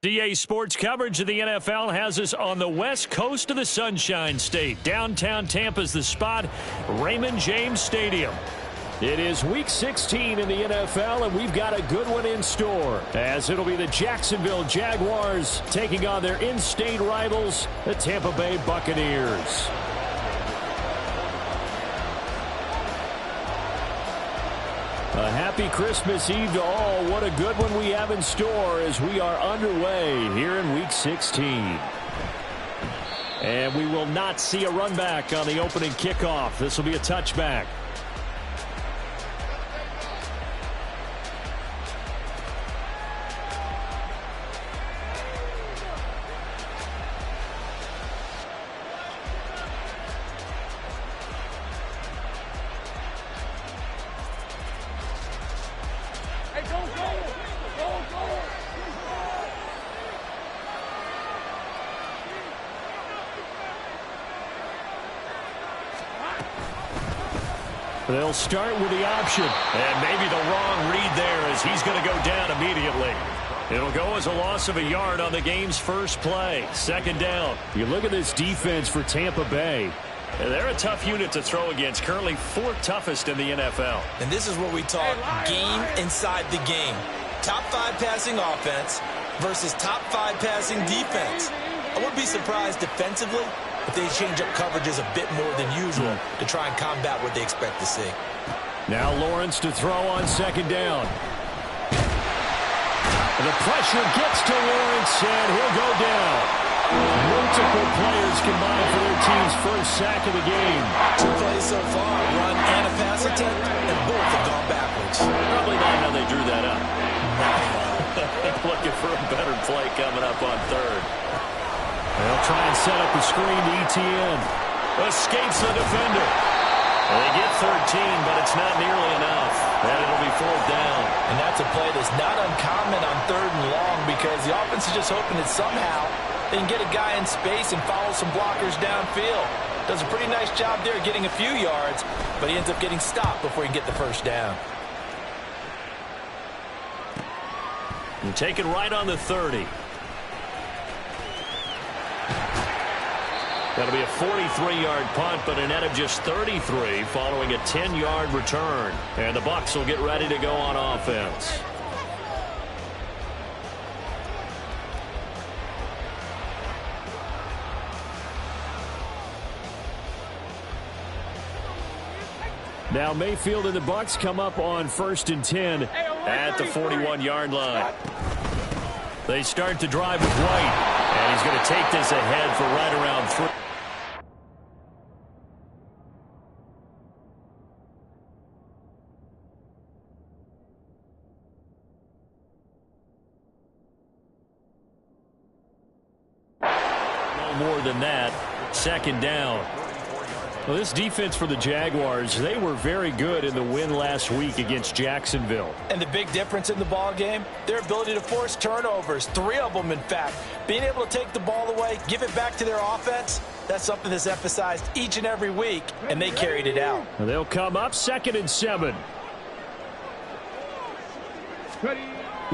DA Sports coverage of the NFL has us on the west coast of the Sunshine State. Downtown Tampa's the spot, Raymond James Stadium. It is Week 16 in the NFL, and we've got a good one in store, as it'll be the Jacksonville Jaguars taking on their in-state rivals, the Tampa Bay Buccaneers. A happy Christmas Eve to all. What a good one we have in store as we are underway here in Week 16. And we will not see a run back on the opening kickoff. This will be a touchback. They'll start with the option. And maybe the wrong read there as he's going to go down immediately. It'll go as a loss of a yard on the game's first play. Second down. You look at this defense for Tampa Bay. They're a tough unit to throw against. Currently fourth toughest in the NFL. And this is what we talk game inside the game. Top 5 passing offense versus top 5 passing defense. I wouldn't be surprised defensively if they change up coverages a bit more than usual to try and combat what they expect to see. Now Lawrence to throw on second down. The pressure gets to Lawrence, and he'll go down. Multiple players combined for their team's first sack of the game. 2 plays so far, run and a pass attempt, and both have gone backwards. Probably not how they drew that up. Looking for a better play coming up on third. They'll try and set up the screen to ETN. Escapes the defender. They get 13, but it's not nearly enough. And it'll be fourth down. And that's a play that's not uncommon on third and long because the offense is just hoping that somehow they can get a guy in space and follow some blockers downfield. Does a pretty nice job there getting a few yards, but he ends up getting stopped before he can get the first down. And taken right on the 30. That'll be a 43-yard punt, but a net of just 33 following a 10-yard return. And the Bucs will get ready to go on offense. Now Mayfield and the Bucs come up on 1st and 10 at the 41-yard line. They start to drive with White, and he's going to take this ahead for right around 3. No more than that. Second down. Well, this defense for the Jaguars, they were very good in the win last week against Jacksonville. And the big difference in the ball game, their ability to force turnovers, 3 of them in fact. Being able to take the ball away, give it back to their offense, that's something that's emphasized each and every week, and they carried it out. And they'll come up 2nd and 7.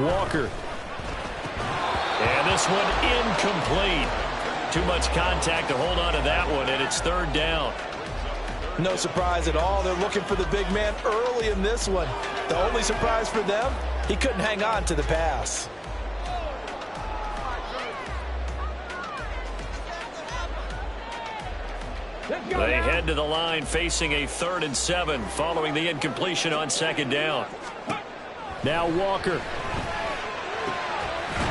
Walker. And this one incomplete. Too much contact to hold on to that one, and it's 3rd down. No surprise at all. They're looking for the big man early in this one. The only surprise for them, he couldn't hang on to the pass. They head to the line facing a 3rd and 7 following the incompletion on 2nd down. Now Walker.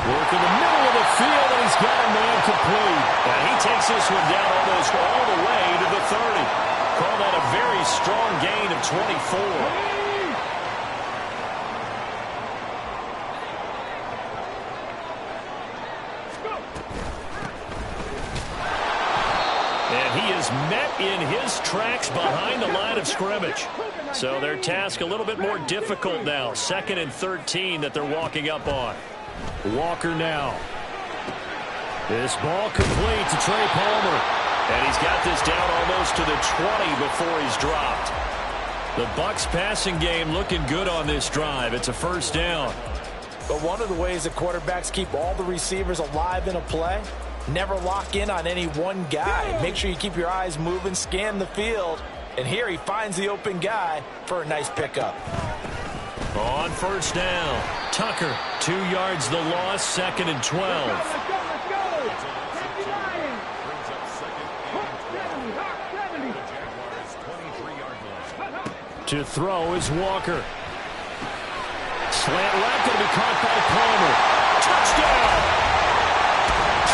Work in the middle of the field, and he's got a man complete. And he takes this one down almost all the way to the 30. Call that a very strong gain of 24. And he is met in his tracks behind the line of scrimmage. So their task a little bit more difficult now. 2nd and 13 that they're walking up on. Walker now. This ball complete to Trey Palmer. And he's got this down almost to the 20 before he's dropped. The Bucs passing game looking good on this drive. It's a 1st down. But one of the ways that quarterbacks keep all the receivers alive in a play, never lock in on any one guy. Make sure you keep your eyes moving, scan the field. And here he finds the open guy for a nice pickup. On first down, Tucker, 2 yards the loss, 2nd and 12. To throw is Walker. Slant right, going to be caught by Palmer. Touchdown!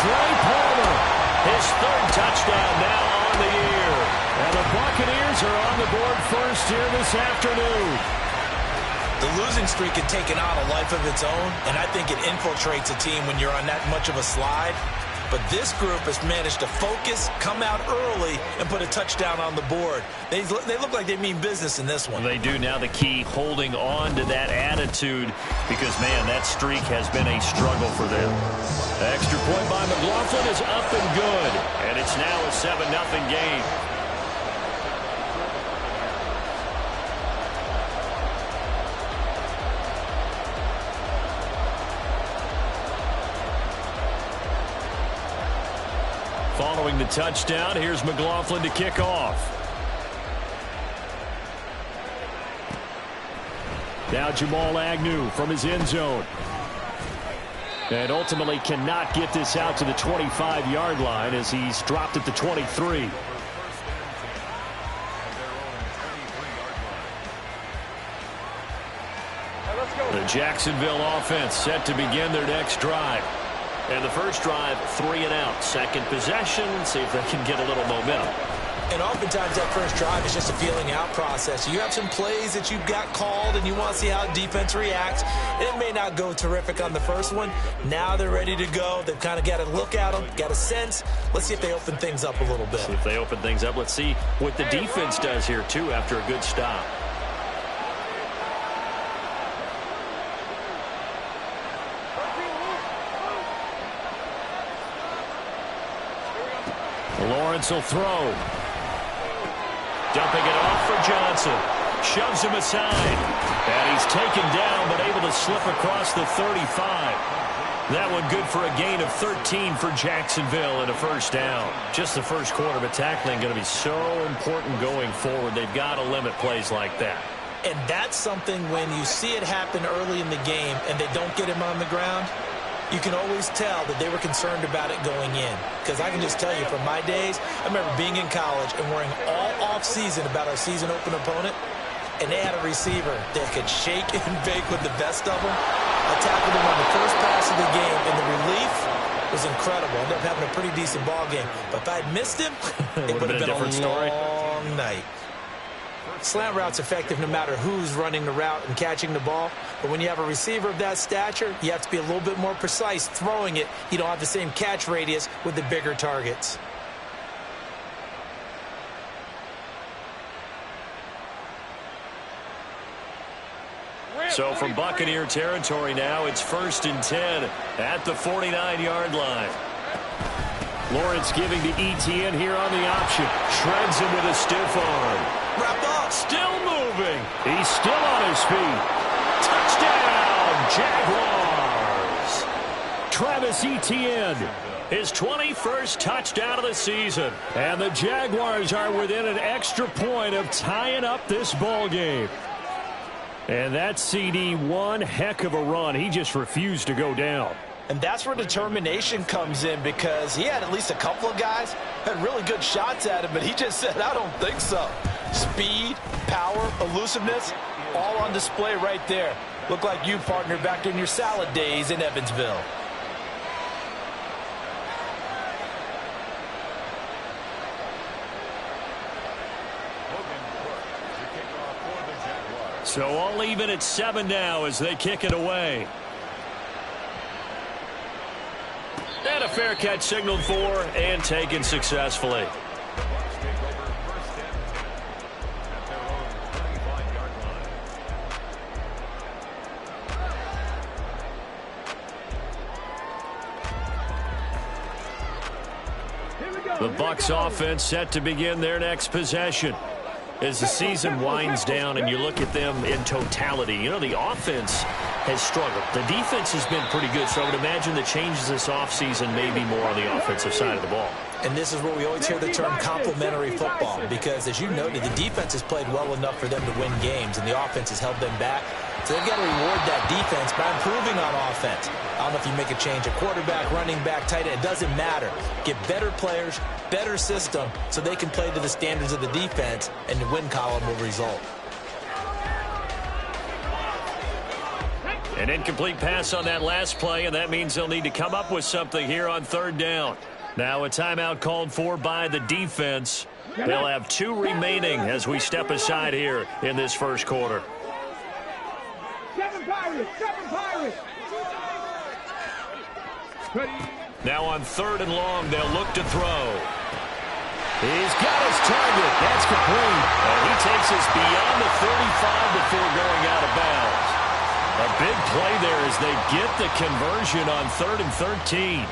Trey Palmer, his 3rd touchdown now on the year. And the Buccaneers are on the board first here this afternoon. The losing streak had taken on a life of its own, and I think it infiltrates a team when you're on that much of a slide. But this group has managed to focus, come out early, and put a touchdown on the board. They look like they mean business in this one. They do. Now the key, holding on to that attitude, because, man, that streak has been a struggle for them. The extra point by McLaughlin is up and good, and it's now a 7-0 game. Following the touchdown, here's McLaughlin to kick off. Now Jamal Agnew from his end zone. And ultimately cannot get this out to the 25-yard line as he's dropped at the 23. The Jacksonville offense set to begin their next drive. And the first drive, 3 and out. Second possession, see if they can get a little momentum. And oftentimes that first drive is just a feeling out process. You have some plays that you've got called and you want to see how defense reacts. It may not go terrific on the first one. Now they're ready to go. They've kind of got a look at them, got a sense. Let's see if they open things up a little bit. See if they open things up. Let's see what the defense does here, too, after a good stop. Lawrence will throw. Dumping it off for Johnson. Shoves him aside. And he's taken down, but able to slip across the 35. That one good for a gain of 13 for Jacksonville and a first down. Just the first quarter, but tackling going to be so important going forward. They've got to limit plays like that. And that's something when you see it happen early in the game and they don't get him on the ground, you can always tell that they were concerned about it going in. Because I can just tell you from my days, I remember being in college and worrying all off-season about our season open opponent, and they had a receiver that could shake and bake with the best of them. I tackled him on the first pass of the game, and the relief was incredible. I ended up having a pretty decent ball game. But if I had missed him, it would have been a long night. Slant route's effective no matter who's running the route and catching the ball. But when you have a receiver of that stature, you have to be a little bit more precise throwing it. You don't have the same catch radius with the bigger targets. So from Buccaneer territory now, it's 1st and 10 at the 49-yard line. Lawrence giving to Etienne here on the option. Shreds him with a stiff arm. Wrap up. Still moving. He's still on his feet. Touchdown, Jaguars. Travis Etienne, his 21st touchdown of the season. And the Jaguars are within an extra point of tying up this ball game. And that CD, one heck of a run. He just refused to go down. And that's where determination comes in, because he had at least a couple of guys had really good shots at him, but he just said, I don't think so. Speed, power, elusiveness, all on display right there. Look like you, partner, back in your salad days in Evansville. So all even at 7 now as they kick it away. And a fair catch signaled for and taken successfully. The Bucs offense set to begin their next possession. As the season winds down and you look at them in totality, you know, the offense has struggled. The defense has been pretty good, so I would imagine the changes this offseason may be more on the offensive side of the ball. And this is where we always hear the term complementary football, because as you noted, the defense has played well enough for them to win games, and the offense has held them back. So they've got to reward that defense by improving on offense. I don't know if you make a change, a quarterback, running back, tight end, it doesn't matter. Get better players, better system, so they can play to the standards of the defense, and the win column will result. An incomplete pass on that last play, and that means they'll need to come up with something here on third down. Now a timeout called for by the defense. They'll have 2 remaining as we step aside here in this first quarter. Now on third and long, they'll look to throw. He's got his target. That's complete. And he takes us beyond the 35 before going out of bounds. A big play there as they get the conversion on 3rd and 13.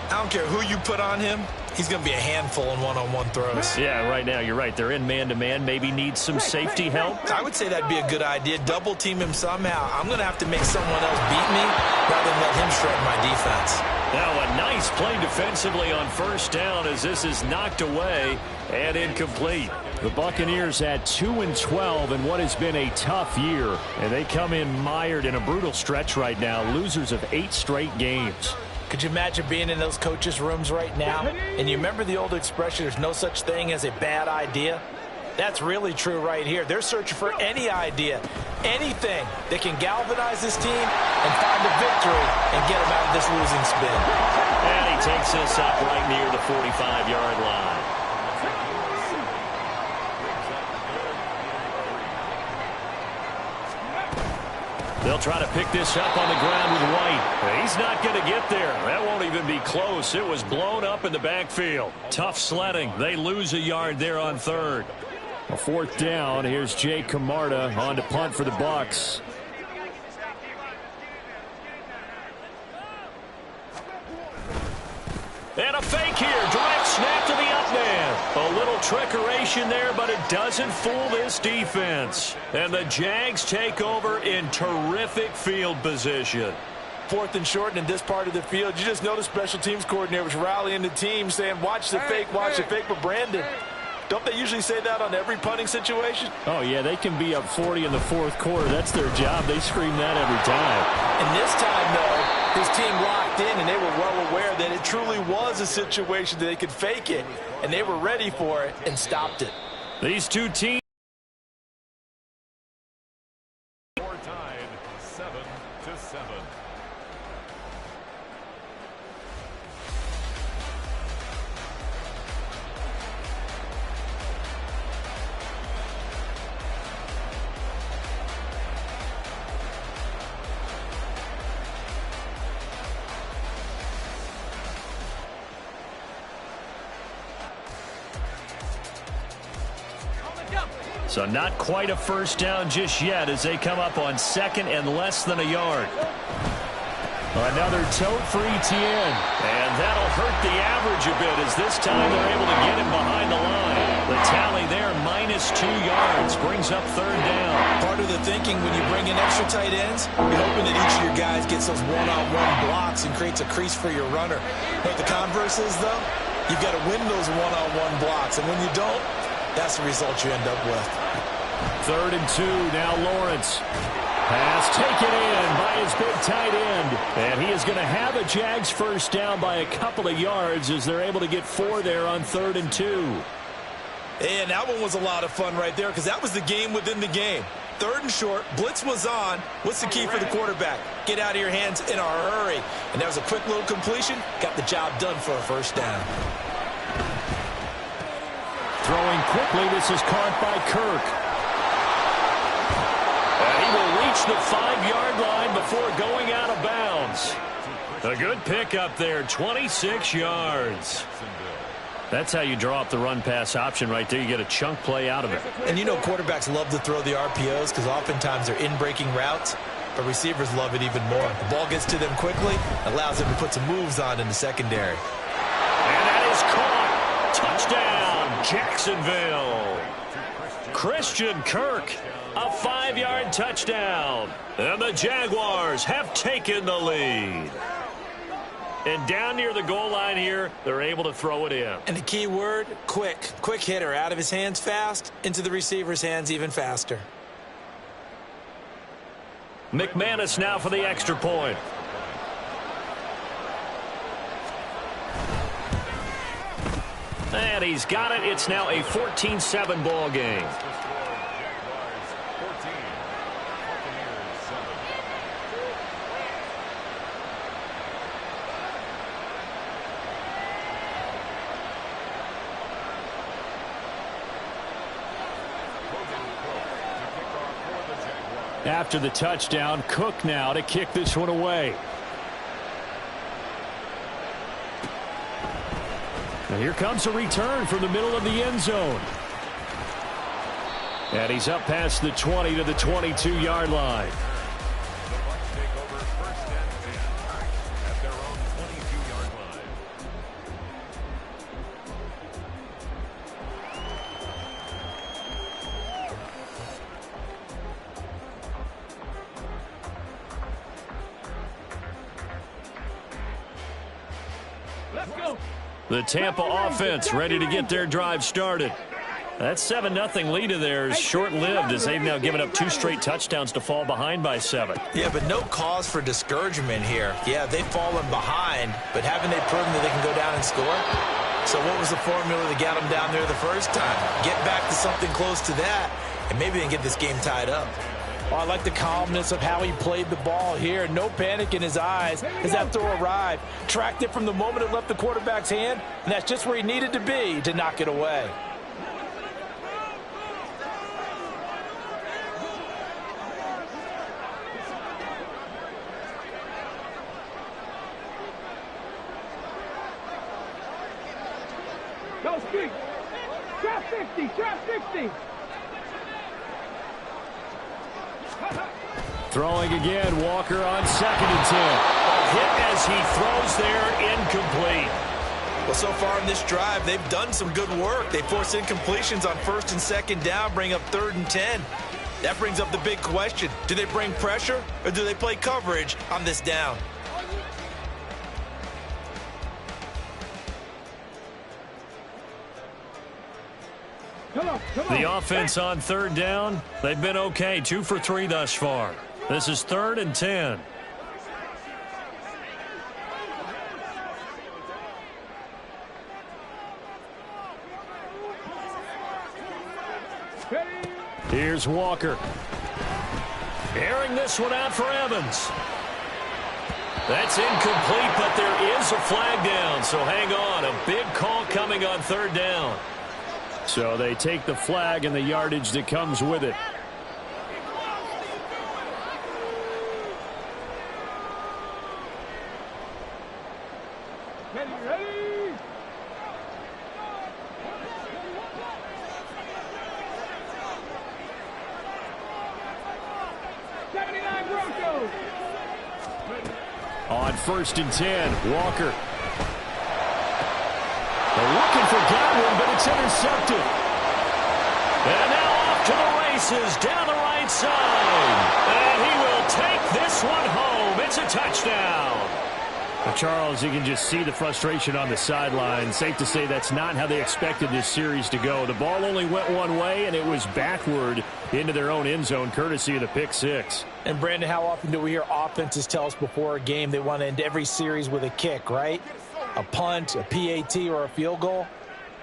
I don't care who you put on him. He's going to be a handful in one-on-one throws. Yeah, right now, you're right. They're in man-to-man. Maybe need some safety help. I would say that'd be a good idea. Double-team him somehow. I'm going to have to make someone else beat me rather than let him shred my defense. Now a nice play defensively on first down as this is knocked away and incomplete. The Buccaneers at 2-12 in what has been a tough year. And they come in mired in a brutal stretch right now. Losers of 8 straight games. Could you imagine being in those coaches' rooms right now? And you remember the old expression, there's no such thing as a bad idea? That's really true right here. They're searching for any idea, anything that can galvanize this team and find a victory and get them out of this losing spin. And he takes us up right near the 45-yard line. They'll try to pick this up on the ground with White. He's not going to get there. That won't even be close. It was blown up in the backfield. Tough sledding. They lose a yard there on third. A 4th down. Here's Jay Camarda on to punt for the Bucs. And a fake here. Direct snap to the up man. A little trickeration there, but it doesn't fool this defense. And the Jags take over in terrific field position. 4th and short, and in this part of the field, you just know the special teams coordinator was rallying the team, saying, watch the fake, but Brandon, don't they usually say that on every punting situation? Oh, yeah, they can be up 40 in the 4th quarter. That's their job. They scream that every time. And this time, though, his team locked in, and they were well aware that it truly was a situation that they could fake it, and they were ready for it and stopped it. These two teams. Tied 7-7. So not quite a first down just yet as they come up on 2nd and less than a yard. Another tote for Etienne. And that'll hurt the average a bit as this time they're able to get him behind the line. The tally there, -2 yards, brings up 3rd down. Part of the thinking when you bring in extra tight ends, you're hoping that each of your guys gets those one-on-one blocks and creates a crease for your runner. But the converse is, though, you've got to win those one-on-one blocks. And when you don't, that's the result you end up with. 3rd and 2, now Lawrence. Pass taken in by his big tight end. And he is going to have a Jags first down by a couple of yards as they're able to get 4 there on 3rd and 2. And that one was a lot of fun right there because that was the game within the game. 3rd and short, blitz was on. What's the key for the quarterback? Get out of your hands in a hurry. And that was a quick little completion. Got the job done for a first down. Throwing quickly, this is caught by Kirk. And he will reach the 5-yard line before going out of bounds. A good pickup there, 26 yards. That's how you draw up the run-pass option right there. You get a chunk play out of it. And you know quarterbacks love to throw the RPOs because oftentimes they're in-breaking routes, but receivers love it even more. The ball gets to them quickly, allows them to put some moves on in the secondary. And that is caught. Touchdown, Jacksonville. Christian Kirk A 5-yard touchdown. And the Jaguars have taken the lead. And down near the goal line here, they're able to throw it in. And the key word, quick. Quick hitter. Out of his hands fast, into the receiver's hands even faster. McManus now for the extra point. And he's got it. It's now a 14-7 ball game. After the touchdown, Cook now to kick this one away. And here comes a return from the middle of the end zone. And he's up past the 20 to the 22-yard line. The Bucs take over 1st and 10 at their own 22-yard line. Let's go. The Tampa offense ready to get their drive started. That 7-0 lead of theirs short-lived as they've now given up 2 straight touchdowns to fall behind by 7. Yeah, but no cause for discouragement here. Yeah, they've fallen behind, but haven't they proven that they can go down and score? So what was the formula that got them down there the first time? Get back to something close to that, and maybe they can get this game tied up. Oh, I like the calmness of how he played the ball here. No panic in his eyes as that throw arrived. Tracked it from the moment it left the quarterback's hand, and that's just where he needed to be to knock it away. Go street. Trap 60. Trap 60. Throwing again, Walker on 2nd and 10. A hit as he throws there, incomplete. Well, so far in this drive, they've done some good work. They force incompletions on 1st and 2nd down, bring up 3rd and 10. That brings up the big question. Do they bring pressure or do they play coverage on this down? Come on. The offense on 3rd down, they've been okay. 2 for 3 thus far. This is 3rd and 10. Here's Walker. Airing this one out for Evans. That's incomplete, but there is a flag down, so hang on. A big call coming on 3rd down. So they take the flag and the yardage that comes with it. Ready. 79 Broncos. On 1st and 10, Walker. They're looking for Godwin, but it's intercepted. And now off to the races down the right side. And he will take this one home. It's a touchdown. Now, Charles, you can just see the frustration on the sideline. Safe to say that's not how they expected this series to go. The ball only went one way, and it was backward into their own end zone, courtesy of the pick six. And, Brandon, how often do we hear offenses tell us before a game they want to end every series with a kick, right? A punt, a PAT, or a field goal.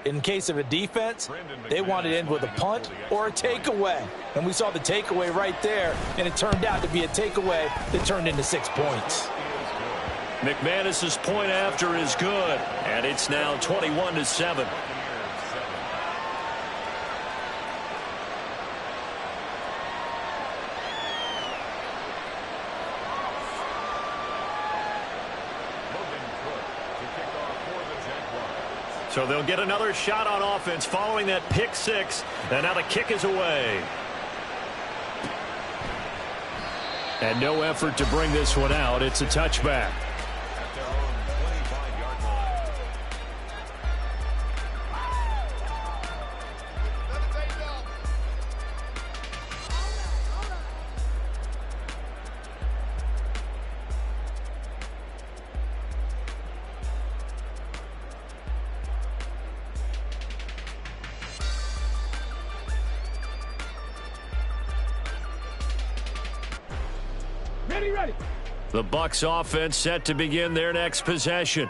In case of a defense, they want to end with a punt or a takeaway. And we saw the takeaway right there, and it turned out to be a takeaway that turned into 6 points. McManus's point after is good, and it's now 21-7. So they'll get another shot on offense following that pick six, and now the kick is away. And no effort to bring this one out. It's a touchback. At their own 25-yard line. Ready. The Bucs offense set to begin their next possession.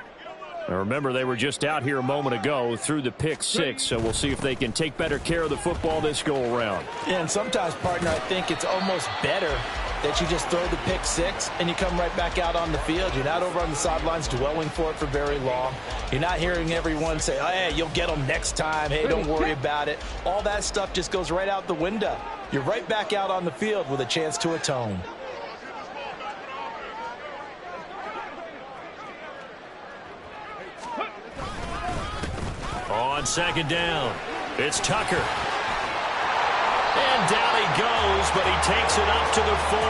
Now remember, they were just out here a moment ago through the pick six, so we'll see if they can take better care of the football this go-around. Yeah, and sometimes, partner, I think it's almost better that you just throw the pick six and you come right back out on the field. You're not over on the sidelines dwelling for it for very long. You're not hearing everyone say, oh, hey, you'll get them next time. Hey, don't worry about it. All that stuff just goes right out the window. You're right back out on the field with a chance to atone. On second down, it's Tucker. And down he goes, but he takes it up to the 40.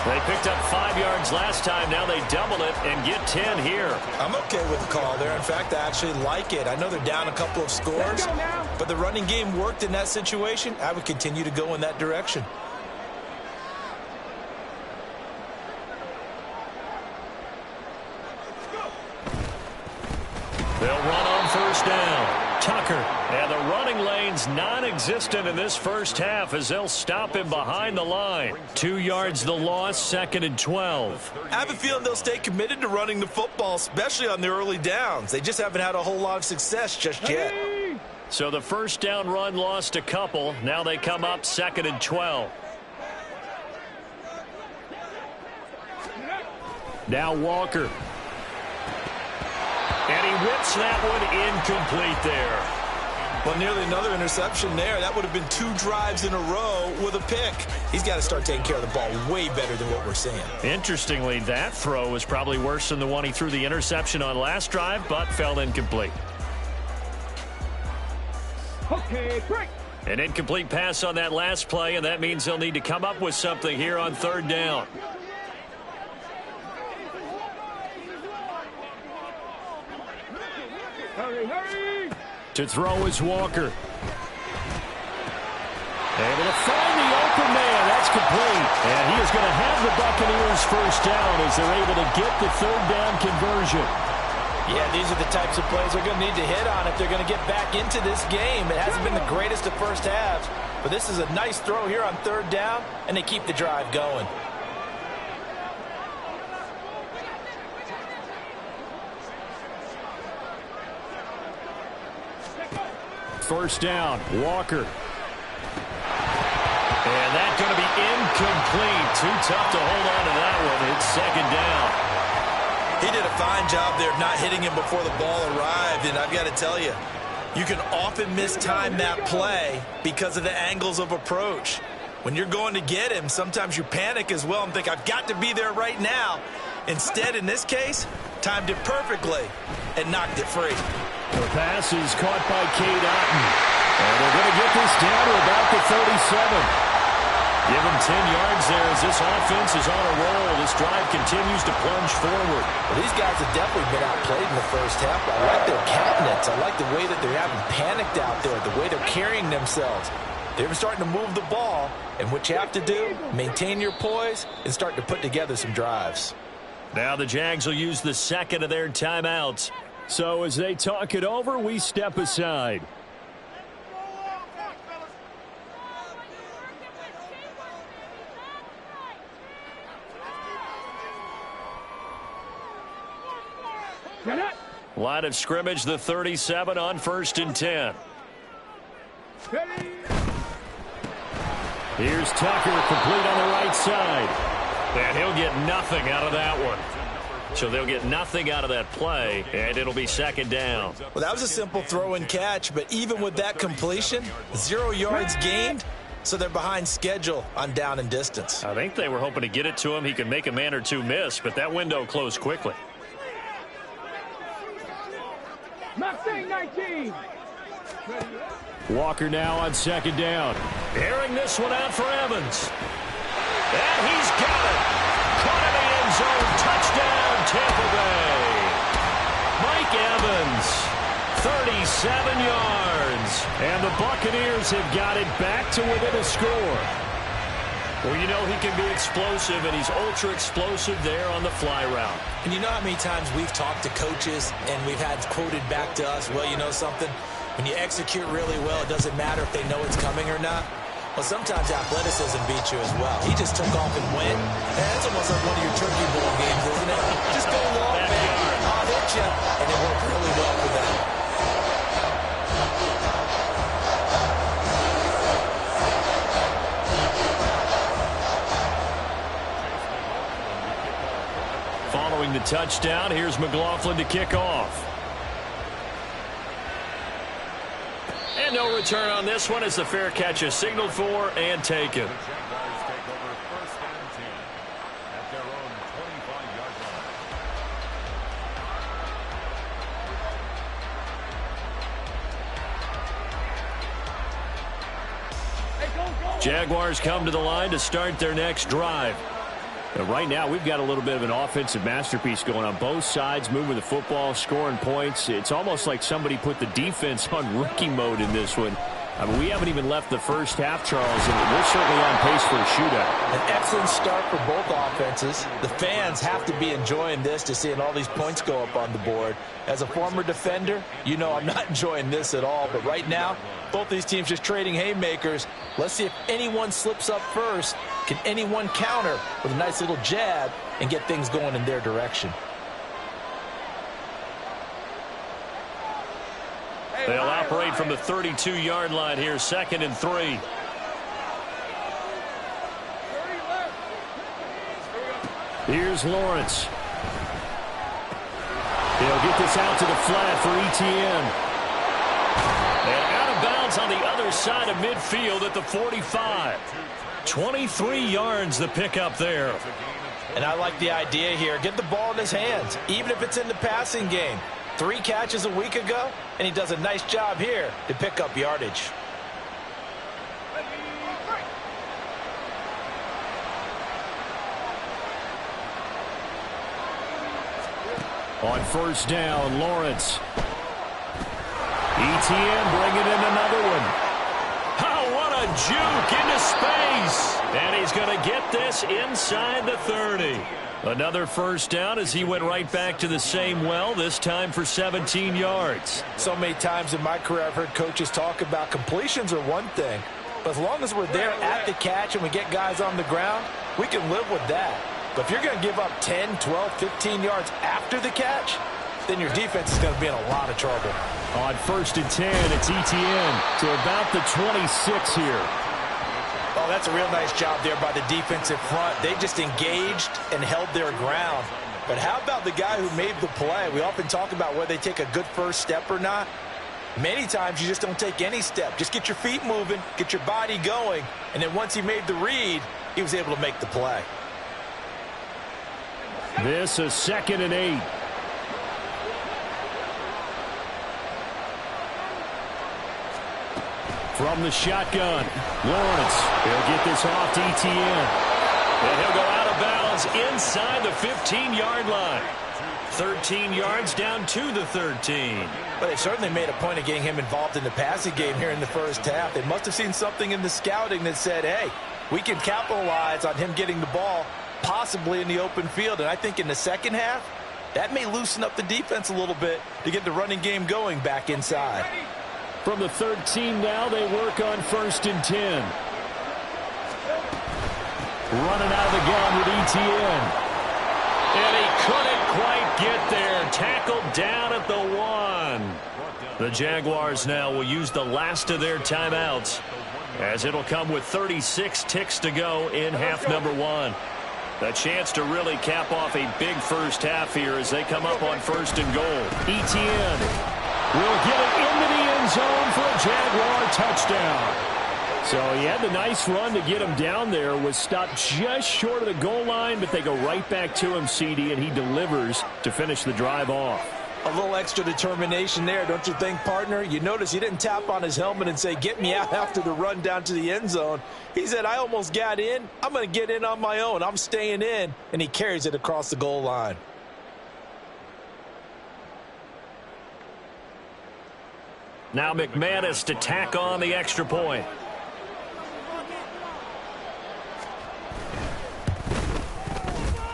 They picked up 5 yards last time. Now they double it and get 10 here. I'm okay with the call there. In fact, I actually like it. I know they're down a couple of scores, but the running game worked in that situation. I would continue to go in that direction. They'll run on first down. Tucker. And the running lane's non-existent in this first half as they'll stop him behind the line. 2 yards the loss, 2nd and 12. I have a feeling they'll stay committed to running the football, especially on the early downs. They just haven't had a whole lot of success just yet. So the first down run lost a couple. Now they come up 2nd and 12. Now Walker. And he whips that one incomplete there. Well, nearly another interception there. That would have been 2 drives in a row with a pick. He's got to start taking care of the ball way better than what we're seeing. Interestingly, that throw was probably worse than the one he threw the interception on last drive, but fell incomplete. Okay, break. An incomplete pass on that last play, and that means they'll need to come up with something here on third down. Hurry. To throw is Walker. Able to find the open man. That's complete. And he is going to have the Buccaneers first down as they're able to get the third down conversion. Yeah, these are the types of plays they're going to need to hit on if they're going to get back into this game. It hasn't been the greatest of first halves, but this is a nice throw here on third down, and they keep the drive going. First down, Walker. And that's going to be incomplete. Too tough to hold on to that one. It's second down. He did a fine job there of not hitting him before the ball arrived, and I've got to tell you, you can often mistime that play because of the angles of approach. When you're going to get him, sometimes you panic as well and think, I've got to be there right now. Instead, in this case, timed it perfectly and knocked it free. The pass is caught by Cade Otton. And they're going to get this down to about the 37. Give him 10 yards there as this offense is on a roll. This drive continues to plunge forward. Well, these guys have definitely been outplayed in the first half. I like their cabinets. I like the way that they're having panicked out there, the way they're carrying themselves. They're starting to move the ball, and what you have to do, maintain your poise and start to put together some drives. Now the Jags will use the second of their timeouts. So as they talk it over, we step aside. Line of scrimmage, the 37 on 1st and 10. Here's Tucker, complete on the right side. And he'll get nothing out of that one. So they'll get nothing out of that play, and it'll be second down. Well, that was a simple throw and catch, but even with that completion, 0 yards gained, so they're behind schedule on down and distance. I think they were hoping to get it to him. He could make a man or two miss, but that window closed quickly. Mustang 19. Walker now on second down. Airing this one out for Evans. And he's got it. Caught in the end zone. Touchdown, Tampa Bay. Mike Evans, 37 yards. And the Buccaneers have got it back to within a score. Well, you know he can be explosive, and he's ultra explosive there on the fly route. And you know how many times we've talked to coaches and we've had quoted back to us, well, you know something? When you execute really well, it doesn't matter if they know it's coming or not. Well, sometimes athleticism beats you as well. He just took off and went. That's almost like one of your Turkey Bowl games, isn't it? Just go long, man. I'll hit you. And it worked really well for them. Following the touchdown, here's McLaughlin to kick off. And no return on this one as the fair catch is signaled for and taken. The Jaguars take over first and 10 at their own 25-yard line. Jaguars come to the line to start their next drive. Right now, we've got a little bit of an offensive masterpiece going on both sides, moving the football, scoring points. It's almost like somebody put the defense on rookie mode in this one. I mean, we haven't even left the first half, Charles, and we're certainly on pace for a shootout. An excellent start for both offenses. The fans have to be enjoying this to seeing all these points go up on the board. As a former defender, you know I'm not enjoying this at all. But right now, both these teams just trading haymakers. Let's see if anyone slips up first. Can anyone counter with a nice little jab and get things going in their direction? They'll operate from the 32-yard line here, 2nd and 3. Here's Lawrence. He'll get this out to the flat for Etienne. And out of bounds on the other side of midfield at the 45. 23 yards the pickup there. And I like the idea here. Get the ball in his hands, even if it's in the passing game. 3 catches a week ago, and he does a nice job here to pick up yardage. On first down, Lawrence. Etienne bringing in another one. Oh, what a juke into space. And he's going to get this inside the 30. Another first down as he went right back to the same well, this time for 17 yards. So many times in my career I've heard coaches talk about completions are one thing, but as long as we're there at the catch and we get guys on the ground, we can live with that. But if you're going to give up 10, 12, 15 yards after the catch, then your defense is going to be in a lot of trouble. On first and 10, it's Etienne to about the 26 here. Oh, that's a real nice job there by the defensive front. They just engaged and held their ground. But how about the guy who made the play? We often talk about whether they take a good first step or not. Many times you just don't take any step. Just get your feet moving, get your body going, and then once he made the read, he was able to make the play. This is 2nd and 8. From the shotgun, Lawrence. He'll get this off to Etienne. And he'll go out of bounds inside the 15-yard line. 13 yards down to the 13. But they certainly made a point of getting him involved in the passing game here in the first half. They must have seen something in the scouting that said, hey, we can capitalize on him getting the ball possibly in the open field. And I think in the second half, that may loosen up the defense a little bit to get the running game going back inside. From the 13 now, they work on first and 10. Running out of the gun with Etienne. And he couldn't quite get there. Tackled down at the 1. The Jaguars now will use the last of their timeouts, as it'll come with 36 ticks to go in half number 1. A chance to really cap off a big first half here as they come up on first and goal. Etienne will get it into the end zone for a Jaguar touchdown. So he had the nice run to get him down there, was stopped just short of the goal line, but they go right back to him, CD, and he delivers to finish the drive off. A little extra determination there, don't you think, partner? You notice he didn't tap on his helmet and say, get me out after the run down to the end zone. He said, I almost got in. I'm going to get in on my own. I'm staying in. And he carries it across the goal line. Now McManus to tack on the extra point.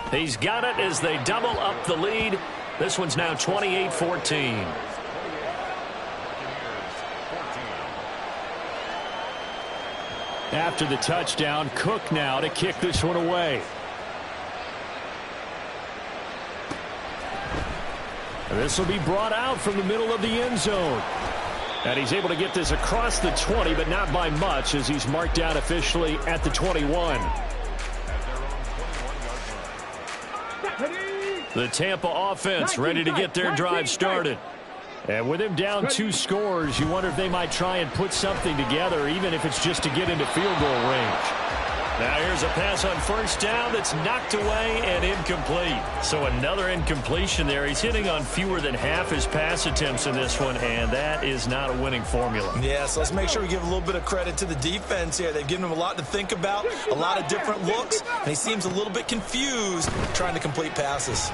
He's got it as they double up the lead. This one's now 28-14. After the touchdown, Cook now to kick this one away. And this will be brought out from the middle of the end zone. And he's able to get this across the 20, but not by much, as he's marked down officially at the 21. The Tampa offense ready to get their drive started. And with him down 2 scores, you wonder if they might try and put something together, even if it's just to get into field goal range. Now here's a pass on first down that's knocked away and incomplete. So another incompletion there. He's hitting on fewer than half his pass attempts in this one, and that is not a winning formula. Yeah, so let's make sure we give a little bit of credit to the defense here. They've given him a lot to think about, a lot of different looks, and he seems a little bit confused trying to complete passes.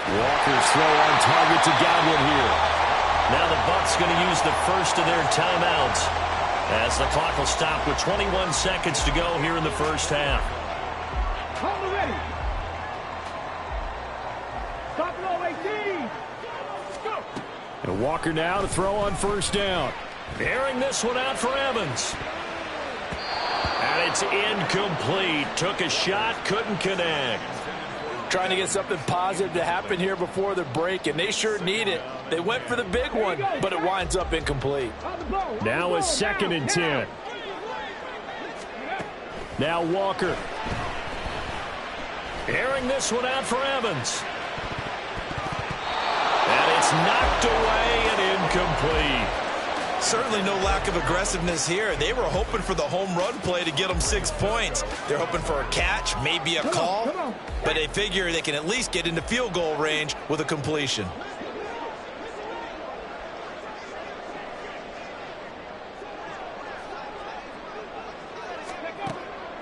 Walker's throw on target to Godwin here. Now the Bucs going to use the first of their timeouts, as the clock will stop with 21 seconds to go here in the first half. Hold ready. Stop it all 18. Go. And Walker now to throw on first down. Airing this one out for Evans. And it's incomplete. Took a shot, couldn't connect. Trying to get something positive to happen here before the break, and they sure need it. They went for the big one, but it winds up incomplete. Now a 2nd and 10. Now Walker. Airing this one out for Evans. And it's knocked away and incomplete. Certainly no lack of aggressiveness here. They were hoping for the home run play to get them 6 points. They're hoping for a catch, maybe a call, but they figure they can at least get into field goal range with a completion.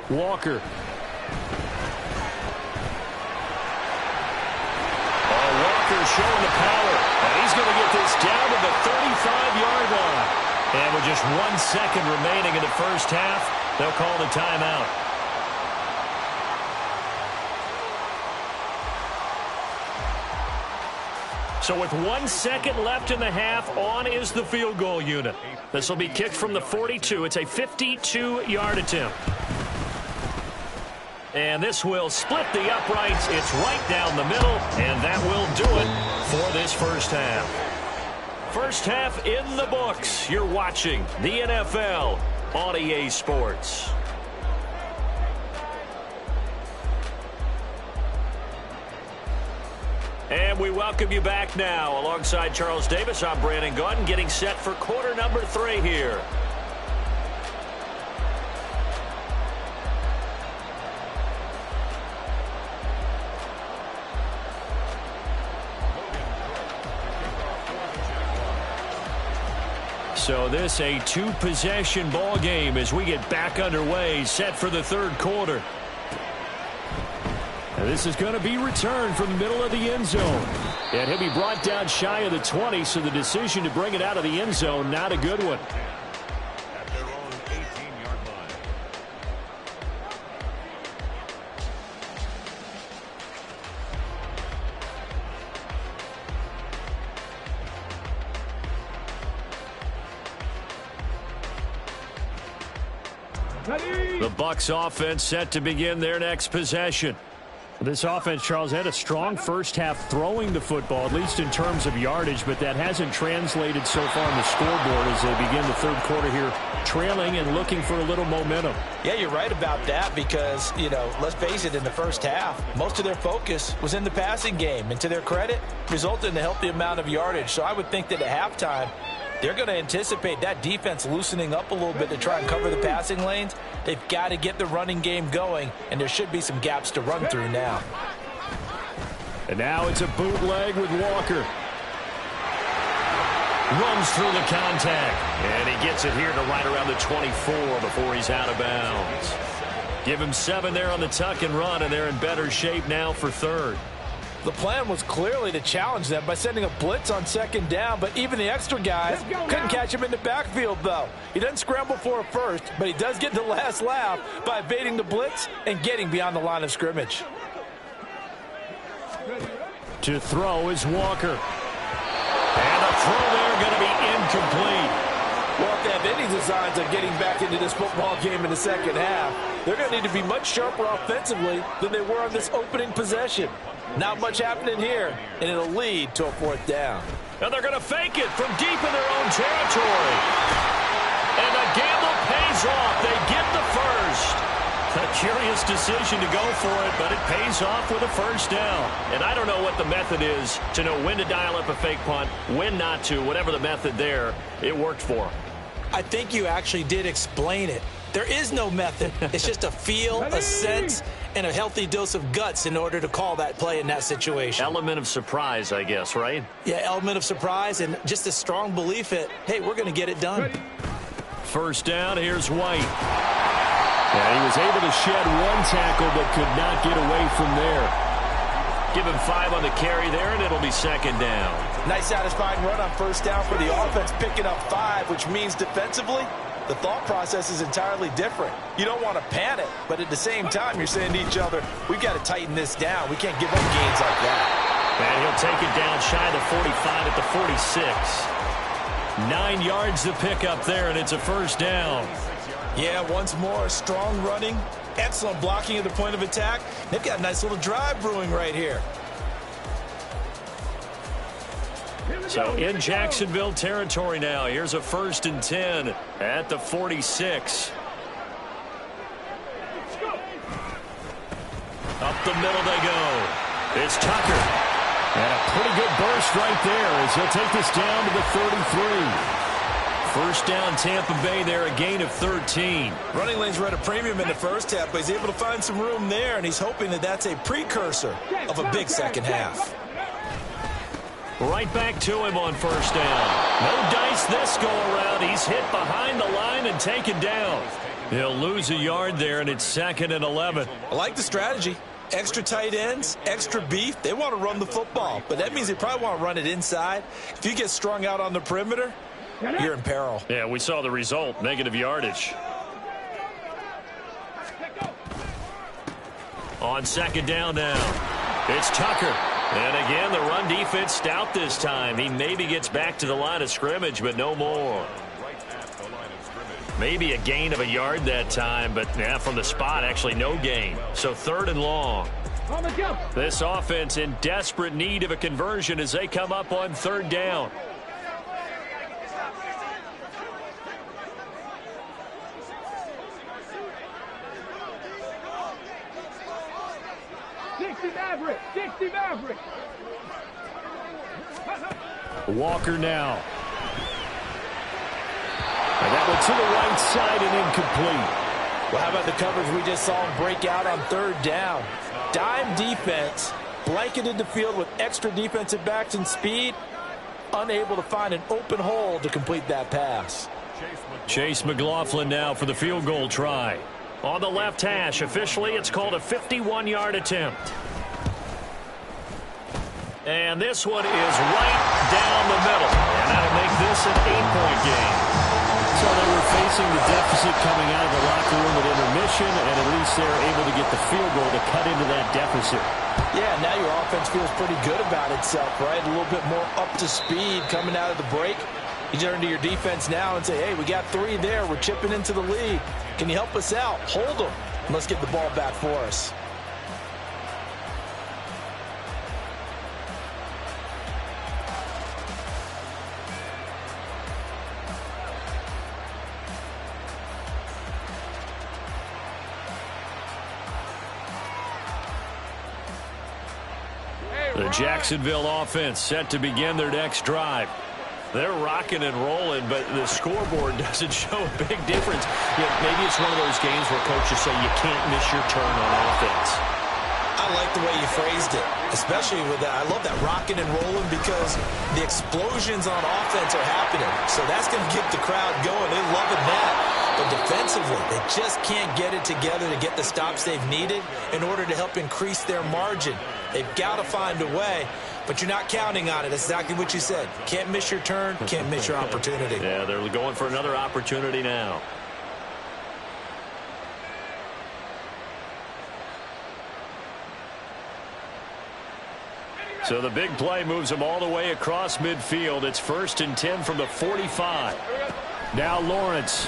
Walker. Walker showing the power, and he's going to get this down to the 35-yard line. And with just 1 second remaining in the first half, they'll call the timeout. So with 1 second left in the half, on is the field goal unit. This will be kicked from the 42. It's a 52-yard attempt. And this will split the uprights. It's right down the middle, and that will do it for this first half. First half in the books. You're watching the NFL on EA Sports. And we welcome you back now. Alongside Charles Davis, I'm Brandon Gaudin, getting set for quarter number 3 here. So this a 2-possession ball game as we get back underway, set for the third quarter. And this is going to be returned from the middle of the end zone. And he'll be brought down shy of the 20, so the decision to bring it out of the end zone, not a good one. At their own 18-yard line. The Bucs offense set to begin their next possession. This offense, Charles, had a strong first half throwing the football, at least in terms of yardage, but that hasn't translated so far on the scoreboard as they begin the third quarter here, trailing and looking for a little momentum. Yeah, you're right about that because, you know, let's face it, in the first half, most of their focus was in the passing game. And to their credit, resulted in a healthy amount of yardage. So I would think that at halftime, they're going to anticipate that defense loosening up a little bit to try and cover the passing lanes. They've got to get the running game going, and there should be some gaps to run through now. And now it's a bootleg with Walker. Runs through the contact, and he gets it here to right around the 24 before he's out of bounds. Give him 7 there on the tuck and run, and they're in better shape now for third. The plan was clearly to challenge them by sending a blitz on second down, but even the extra guys couldn't catch him in the backfield, though. He doesn't scramble for a first, but he does get the last laugh by evading the blitz and getting beyond the line of scrimmage. To throw is Walker. And a throw there going to be incomplete. Well, if they have any designs of getting back into this football game in the second half, they're going to need to be much sharper offensively than they were on this opening possession. Not much happening here, and it'll lead to a fourth down. And they're going to fake it from deep in their own territory. And the gamble pays off. They get the first. A curious decision to go for it, but it pays off with a first down. And I don't know what the method is to know when to dial up a fake punt, when not to, whatever the method there, it worked for them. I think you actually did explain it. There is no method. It's just a feel, a sense, and a healthy dose of guts in order to call that play in that situation. Element of surprise, I guess, right? Yeah, element of surprise and just a strong belief that, hey, we're going to get it done. First down, here's White. And he was able to shed one tackle but could not get away from there. Give him 5 on the carry there, and it'll be second down. Nice satisfying run on first down for the offense, picking up 5, which means defensively, the thought process is entirely different. You don't want to panic, but at the same time, you're saying to each other, we've got to tighten this down. We can't give up gains like that. And he'll take it down shy of the 45 at the 46. 9 yards to pick up there, and it's a first down. Yeah, once more, strong running, excellent blocking at the point of attack. They've got a nice little drive brewing right here. So in Jacksonville territory now. Here's a 1st and 10 at the 46. Up the middle they go. It's Tucker. And a pretty good burst right there as he'll take this down to the 33. First down Tampa Bay there, a gain of 13. Running lanes were at a premium in the first half, but he's able to find some room there, and he's hoping that that's a precursor of a big second half. Right back to him on first down. No dice this go around. He's hit behind the line and taken down. He'll lose a yard there, and it's 2nd and 11. I like the strategy. Extra tight ends, extra beef. They want to run the football, but that means they probably want to run it inside. If you get strung out on the perimeter, you're in peril. Yeah, we saw the result, negative yardage. On second down now, it's Tucker. And again, the run defense stout this time. He maybe gets back to the line of scrimmage, but no more. Maybe a gain of a yard that time, but yeah, from the spot, actually no gain. So 3rd and long. This offense in desperate need of a conversion as they come up on 3rd down. Walker now. And that went to the right side and incomplete. Well, how about the coverage we just saw him break out on 3rd down? Dime defense, blanketed the field with extra defensive backs and speed, unable to find an open hole to complete that pass. Chase McLaughlin now for the field goal try. On the left hash, officially it's called a 51-yard attempt. And this one is right down the middle. And that'll make this an 8-point game. So they were facing the deficit coming out of the locker room at intermission, and at least they're able to get the field goal to cut into that deficit. Yeah, now your offense feels pretty good about itself, right? A little bit more up to speed coming out of the break. You turn to your defense now and say, hey, we got 3 there. We're chipping into the lead. Can you help us out? Hold them. Let's get the ball back for us. The Jacksonville offense set to begin their next drive. They're rocking and rolling, but the scoreboard doesn't show a big difference. Yeah, maybe it's one of those games where coaches say you can't miss your turn on offense. I like the way you phrased it, especially with that. I love that rocking and rolling because the explosions on offense are happening. So that's going to get the crowd going. They're loving that. But defensively, they just can't get it together to get the stops they've needed in order to help increase their margin. They've got to find a way, but you're not counting on it. That's exactly what you said. Can't miss your turn, can't miss your opportunity. Yeah, they're going for another opportunity now. So the big play moves them all the way across midfield. It's 1st and 10 from the 45. Now Lawrence.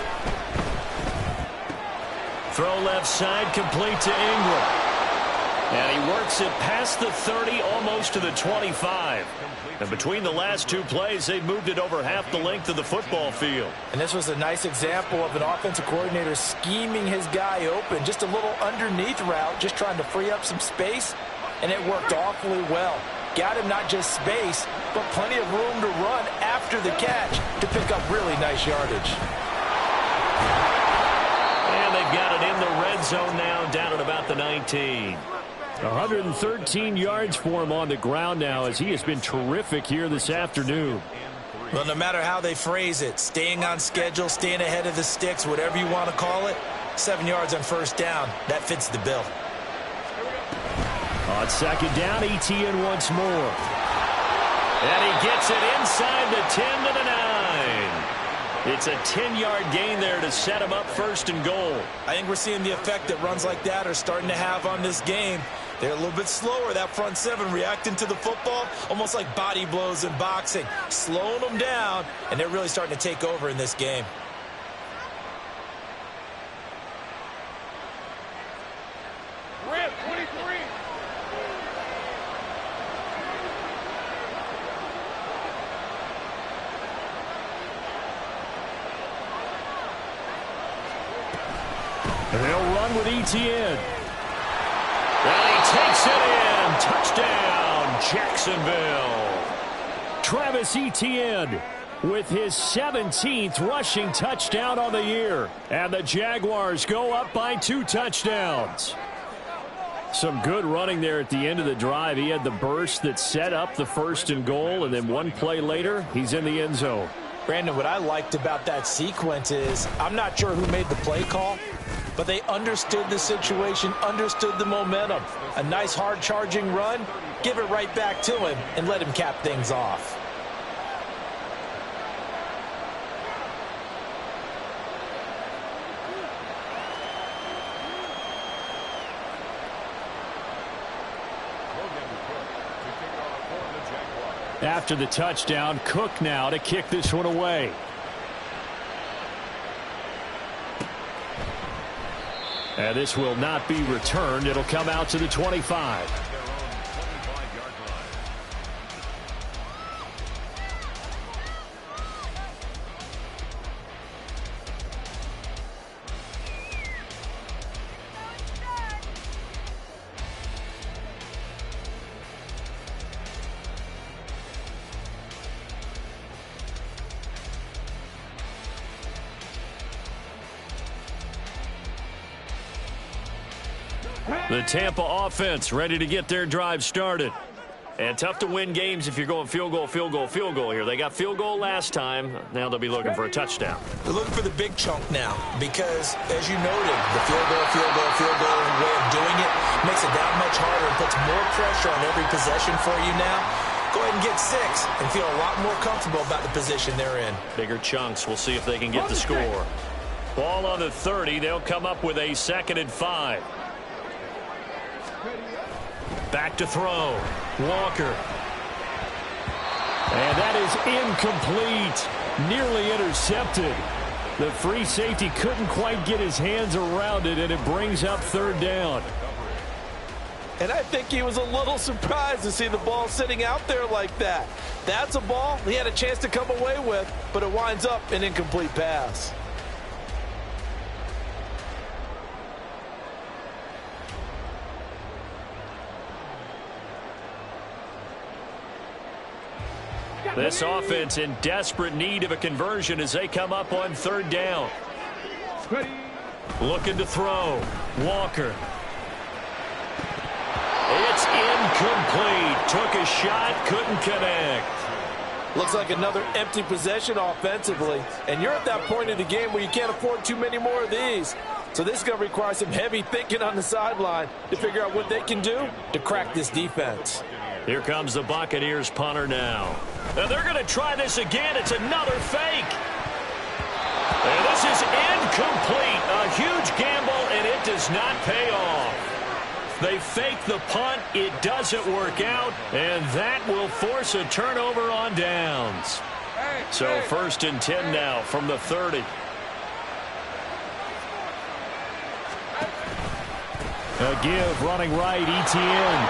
Throw left side, complete to Ingram. And he works it past the 30, almost to the 25. And between the last two plays, they've moved it over half the length of the football field. And this was a nice example of an offensive coordinator scheming his guy open. Just a little underneath route, just trying to free up some space. And it worked awfully well. Got him not just space, but plenty of room to run after the catch to pick up really nice yardage. And they've got it in the red zone now, down at about the 19. 113 yards for him on the ground now, as he has been terrific here this afternoon. Well, no matter how they phrase it, staying on schedule, staying ahead of the sticks, whatever you want to call it, 7 yards on first down, that fits the bill. On second down, ETN once more. And he gets it inside the 10 to the 9. It's a 10-yard gain there to set him up first and goal. I think we're seeing the effect that runs like that are starting to have on this game. They're a little bit slower, that front seven, reacting to the football, almost like body blows in boxing, slowing them down, and they're really starting to take over in this game. Red 23. And they'll run with ETN. And he takes it in. Touchdown, Jacksonville. Travis Etienne with his 17th rushing touchdown on the year. And the Jaguars go up by 2 touchdowns. Some good running there at the end of the drive. He had the burst that set up the first and goal, and then one play later, he's in the end zone. Brandon, what I liked about that sequence is I'm not sure who made the play call, but they understood the situation, understood the momentum. A nice hard-charging run, give it right back to him, and let him cap things off. After the touchdown, Cook now to kick this one away. And this will not be returned. It'll come out to the 25. The Tampa offense ready to get their drive started. And tough to win games if you're going field goal, field goal, field goal here. They got field goal last time. Now they'll be looking for a touchdown. They're looking for the big chunk now because, as you noted, the field goal way of doing it makes it that much harder and puts more pressure on every possession for you now. Go ahead and get 6 and feel a lot more comfortable about the position they're in. Bigger chunks. We'll see if they can get the score. Ball on the 30. They'll come up with a 2nd and 5. Back to throw. Walker. And that is incomplete. Nearly intercepted. The free safety couldn't quite get his hands around it, and it brings up 3rd down. And I think he was a little surprised to see the ball sitting out there like that. That's a ball he had a chance to come away with, but it winds up an incomplete pass. This offense in desperate need of a conversion as they come up on 3rd down. Looking to throw. Walker. It's incomplete. Took a shot, couldn't connect. Looks like another empty possession offensively. And you're at that point in the game where you can't afford too many more of these. So this is going to require some heavy thinking on the sideline to figure out what they can do to crack this defense. Here comes the Buccaneers punter now. And they're going to try this again. It's another fake. And this is incomplete. A huge gamble, and it does not pay off. They fake the punt. It doesn't work out, and that will force a turnover on downs. So 1st and 10 now from the 30. A give running right, Etienne.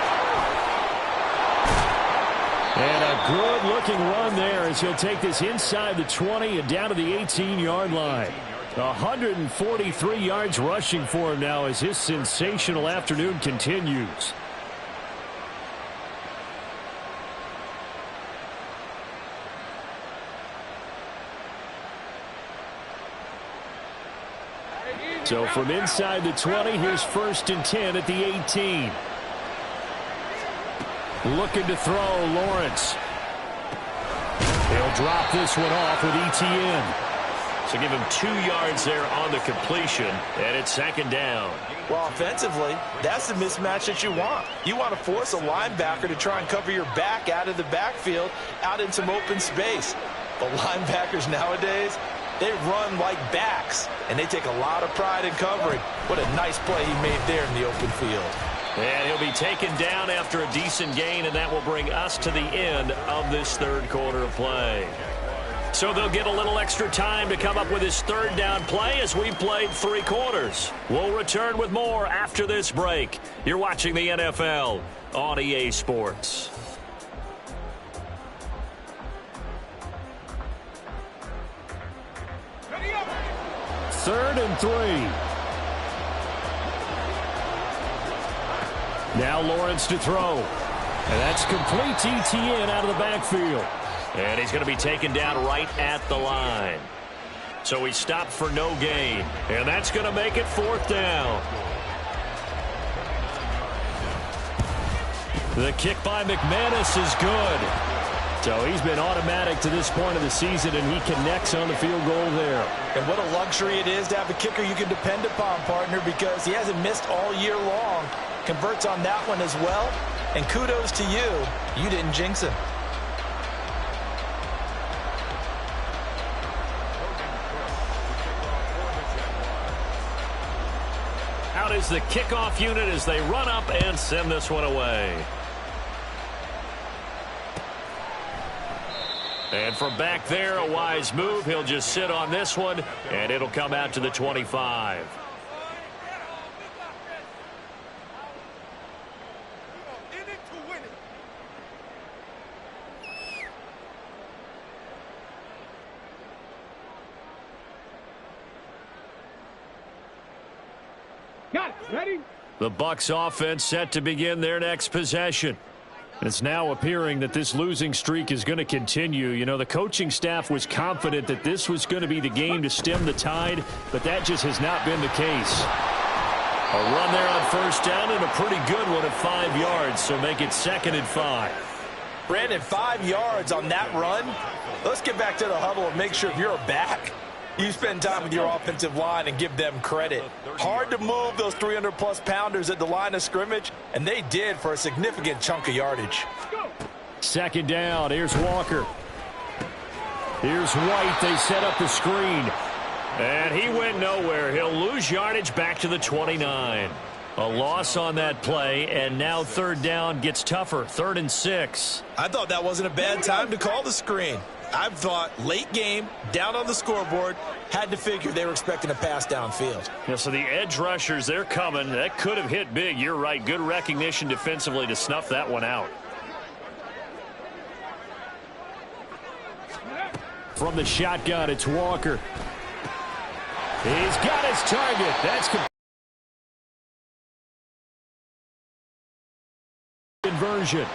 And a good-looking run there as he'll take this inside the 20 and down to the 18-yard line. 143 yards rushing for him now as his sensational afternoon continues. So from inside the 20, here's 1st and 10 at the 18. Looking to throw, Lawrence. He'll drop this one off with Etienne. So give him 2 yards there on the completion, and it's 2nd down. Well, offensively, that's the mismatch that you want. You want to force a linebacker to try and cover your back out of the backfield, out in some open space. But linebackers nowadays, they run like backs, and they take a lot of pride in covering. What a nice play he made there in the open field. And he'll be taken down after a decent gain, and that will bring us to the end of this 3rd quarter of play. So they'll get a little extra time to come up with his 3rd down play as we've played 3 quarters. We'll return with more after this break. You're watching the NFL on EA Sports. 3rd and 3. Now Lawrence to throw. And that's complete to Etienne out of the backfield. And he's going to be taken down right at the line. So he stopped for no gain. And that's going to make it 4th down. The kick by McManus is good. So he's been automatic to this point of the season, and he connects on the field goal there. And what a luxury it is to have a kicker you can depend upon, partner, because he hasn't missed all year long. Converts on that one as well. And kudos to you. You didn't jinx him. Out is the kickoff unit as they run up and send this one away. And from back there, a wise move. He'll just sit on this one, and it'll come out to the 25. Got it. Ready? The Bucs offense set to begin their next possession. It's now appearing that this losing streak is going to continue. You know, the coaching staff was confident that this was going to be the game to stem the tide, but that just has not been the case. A run there on 1st down and a pretty good one at 5 yards, so make it 2nd and 5. Brandon, 5 yards on that run. Let's get back to the huddle and make sure if you're a back, you spend time with your offensive line and give them credit. Hard to move those 300-plus pounders at the line of scrimmage, and they did for a significant chunk of yardage. 2nd down. Here's Walker. Here's White. They set up the screen. And he went nowhere. He'll lose yardage back to the 29. A loss on that play, and now 3rd down gets tougher. 3rd and 6. I thought that wasn't a bad time to call the screen. I thought late game, down on the scoreboard, had to figure they were expecting a pass downfield. Yeah, so the edge rushers, they're coming. That could have hit big. You're right. Good recognition defensively to snuff that one out. From the shotgun, it's Walker. He's got his target. That's conversion.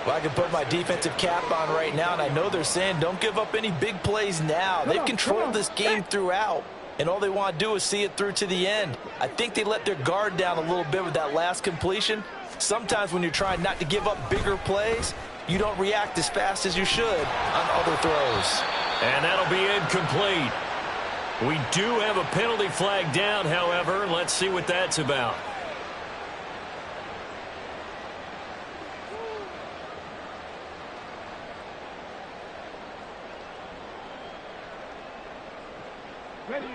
Well, I can put my defensive cap on right now, and I know they're saying don't give up any big plays now. They've controlled this game throughout, and all they want to do is see it through to the end. I think they let their guard down a little bit with that last completion. Sometimes when you're trying not to give up bigger plays, you don't react as fast as you should on other throws. And that'll be incomplete. We do have a penalty flag down, however. Let's see what that's about. Ready?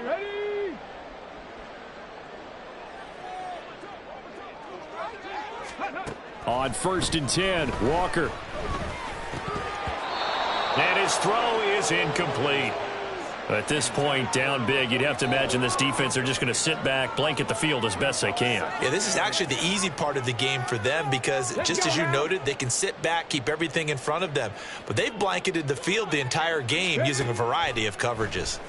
On 1st and 10, Walker. And his throw is incomplete. At this point, down big, you'd have to imagine this defense are just going to sit back, blanket the field as best they can. Yeah, this is actually the easy part of the game for them because, just as you noted, they can sit back, keep everything in front of them. But they've blanketed the field the entire game using a variety of coverages.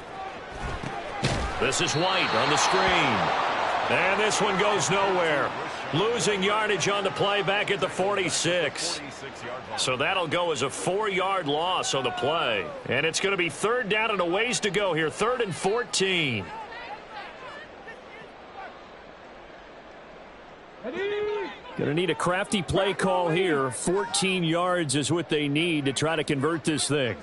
This is White on the screen. And this one goes nowhere. Losing yardage on the play back at the 46. So that'll go as a 4-yard loss on the play. And it's going to be third down and a ways to go here. 3rd and 14. Going to need a crafty play call here. 14 yards is what they need to try to convert this thing.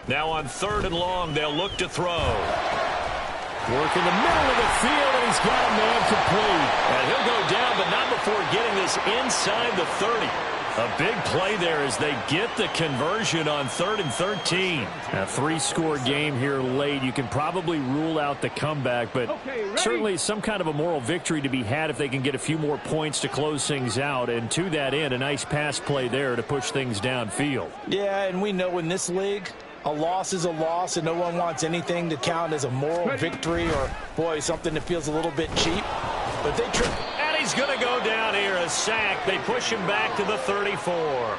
Now on 3rd and long, they'll look to throw. Work in the middle of the field, and he's got a man complete. And he'll go down, but not before getting this inside the 30. A big play there as they get the conversion on 3rd and 13. A 3-score game here late. You can probably rule out the comeback, but certainly some kind of a moral victory to be had if they can get a few more points to close things out. And to that end, a nice pass play there to push things downfield. Yeah, and we know in this league, a loss is a loss, and no one wants anything to count as a moral victory or, boy, something that feels a little bit cheap. But they trip. And he's going to go down here, a sack. They push him back to the 34.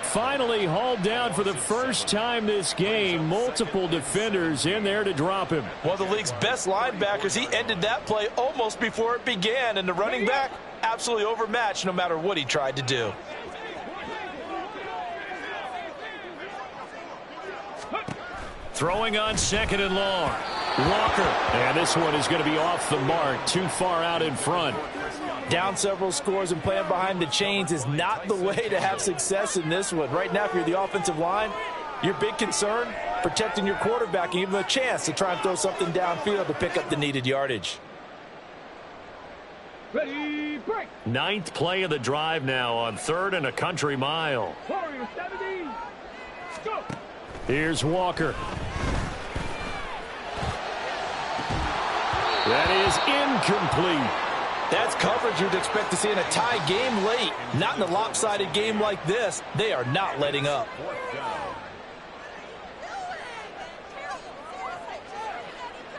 Finally hauled down for the first time this game. Multiple defenders in there to drop him. One of the league's best linebackers. He ended that play almost before it began, and the running back absolutely overmatched no matter what he tried to do. Throwing on 2nd and long. Walker. And this one is going to be off the mark. Too far out in front. Down several scores and playing behind the chains is not the way to have success in this one. Right now, if you're the offensive line, your big concern, protecting your quarterback and give him a chance to try and throw something downfield to pick up the needed yardage. Ready, break. 9th play of the drive now on 3rd and a country mile. Warrior 70. Go. Here's Walker. That is incomplete. That's coverage you'd expect to see in a tie game late. Not in a lopsided game like this. They are not letting up.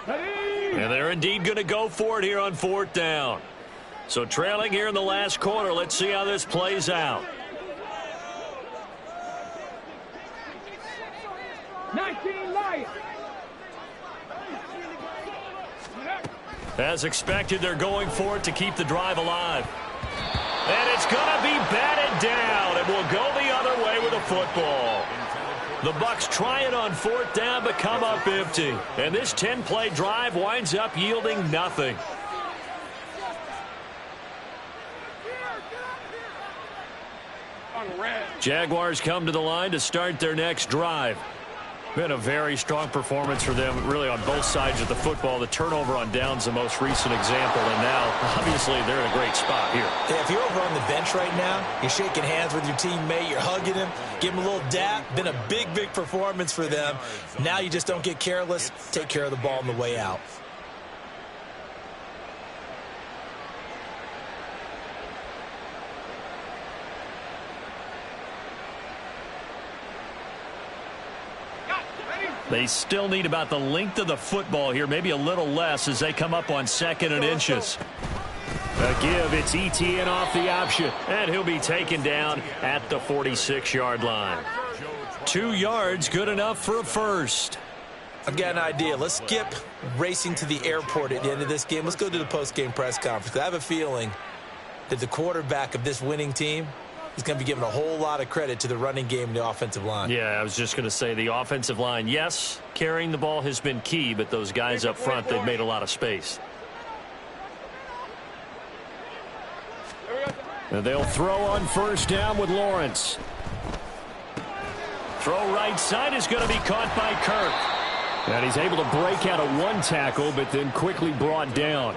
And they're indeed going to go for it here on 4th down. So trailing here in the last quarter. Let's see how this plays out. 19 Lions. As expected, they're going for it to keep the drive alive. And it's going to be batted down. It will go the other way with a football. The Bucs try it on 4th down, but come up empty. And this 10-play drive winds up yielding nothing. Jaguars come to the line to start their next drive. Been a very strong performance for them, really, on both sides of the football. The turnover on downs, the most recent example, and now, obviously, they're in a great spot here. Yeah, if you're over on the bench right now, you're shaking hands with your teammate, you're hugging him, give him a little dap. Been a big, big performance for them. Now you just don't get careless. Take care of the ball on the way out. They still need about the length of the football here, maybe a little less as they come up on 2nd and inches. A give, it's ETN off the option, and he'll be taken down at the 46-yard line. 2 yards, good enough for a first. I've got an idea. Let's skip racing to the airport at the end of this game. Let's go to the post-game press conference. I have a feeling that the quarterback of this winning team is going to be given a whole lot of credit to the running game and the offensive line. Yeah, I was just going to say the offensive line, yes, carrying the ball has been key, but those guys up front, they've made a lot of space. And they'll throw on 1st down with Lawrence. Throw right side is going to be caught by Kirk. And he's able to break out of 1 tackle, but then quickly brought down.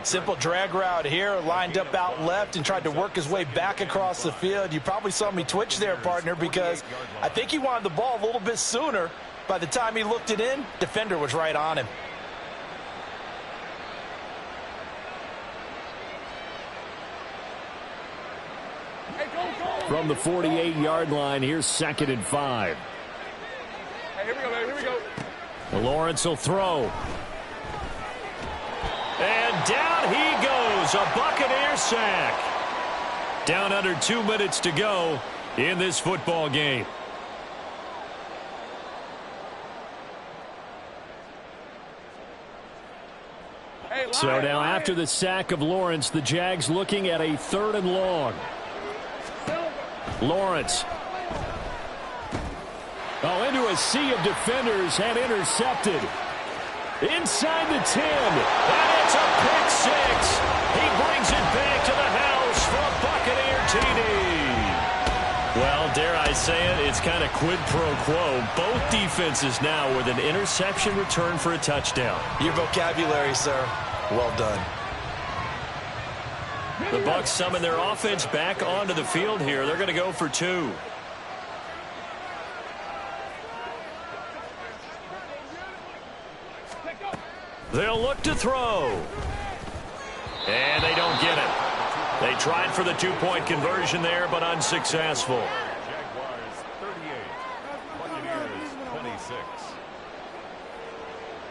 Simple drag route here, lined up out left and tried to work his way back across the field. You probably saw me twitch there, partner, because I think he wanted the ball a little bit sooner. By the time he looked it in, defender was right on him. From the 48-yard line, here's 2nd and 5. Hey, here we go, baby. Here we go. Lawrence will throw. And down he goes. A Buccaneer sack. Down under 2 minutes to go in this football game. So now after the sack of Lawrence, the Jags looking at a 3rd and long. Lawrence. Oh, into a sea of defenders and intercepted. Inside the 10. And it's a pick six. He brings it back to the house for a Buccaneer TD. Well, dare I say it, it's kind of quid pro quo. Both defenses now with an interception return for a touchdown. Your vocabulary, sir. Well done. The Bucs summon their offense back onto the field here. They're going to go for 2. They'll look to throw. And they don't get it. They tried for the 2-point conversion there, but unsuccessful. Jaguars 38, Buccaneers 26.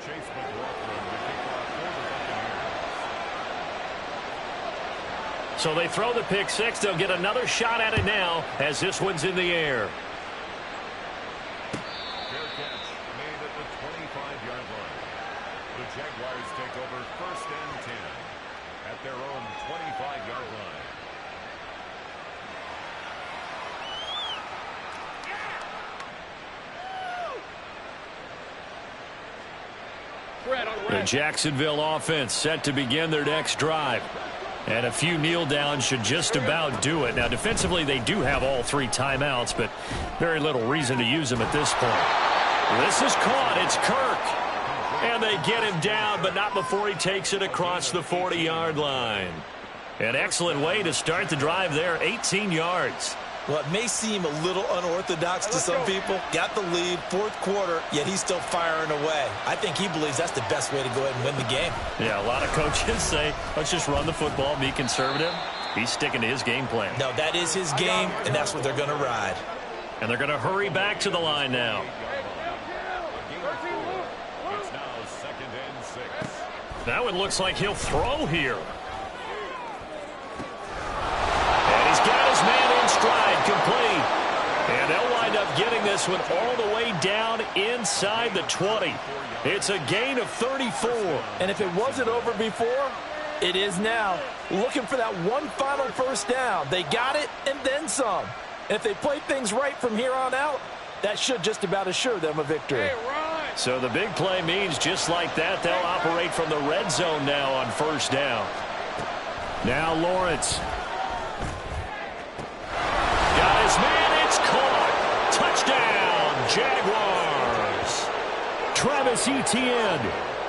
Chase McLaughlin to kick off for the Buccaneers. So they throw the pick six. They'll get another shot at it now as this one's in the air. Fair catch made at the 25-yard line. The Jaguars take over 1st and 10 at their own 25-yard line. The Jacksonville offense set to begin their next drive. And a few kneel downs should just about do it. Now, defensively, they do have all 3 timeouts, but very little reason to use them at this point. This is caught. It's Kirk. And they get him down, but not before he takes it across the 40-yard line. An excellent way to start the drive there, 18 yards. Well, it may seem a little unorthodox to some people. Got the lead, 4th quarter, yet he's still firing away. I think he believes that's the best way to go ahead and win the game. Yeah, a lot of coaches say, let's just run the football, be conservative. He's sticking to his game plan. No, that is his game, and that's what they're going to ride. And they're going to hurry back to the line now. It's now 2nd and 6. That one looks like he'll throw here. And he's got his man in stride, complete. And they'll wind up getting this one all the way down inside the 20. It's a gain of 34. And if it wasn't over before, it is now. Looking for that one final first down. They got it and then some. And if they play things right from here on out, that should just about assure them a victory. So the big play means just like that, they'll operate from the red zone now on first down. Now Lawrence. Got his man, it's caught. Touchdown, Jaguars. Travis Etienne,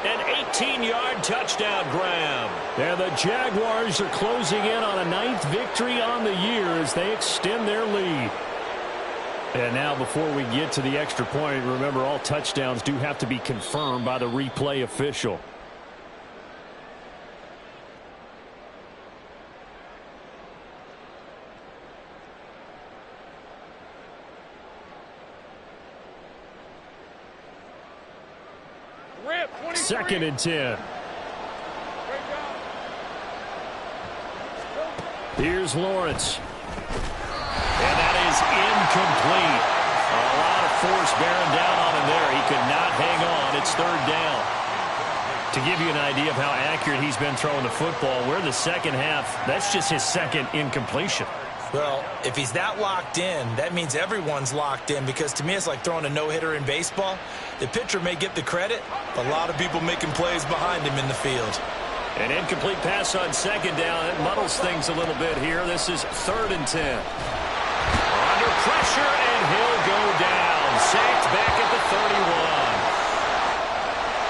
an 18-yard touchdown grab. And the Jaguars are closing in on a 9th victory on the year as they extend their lead. And now before we get to the extra point, remember all touchdowns do have to be confirmed by the replay official. Rip, 2nd and 10. Here's Lawrence. And that is incomplete. A lot of force bearing down on him there. He could not hang on. It's 3rd down. To give you an idea of how accurate he's been throwing the football, we're the second half. That's just his 2nd incompletion. Well, if he's that locked in, that means everyone's locked in, because to me it's like throwing a no-hitter in baseball. The pitcher may get the credit, but a lot of people making plays behind him in the field. An incomplete pass on 2nd down. It muddles things a little bit here. This is 3rd and 10. Under pressure, and he'll go down. Sacked back at the 31.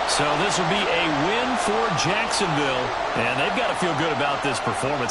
So this will be a win for Jacksonville, and they've got to feel good about this performance.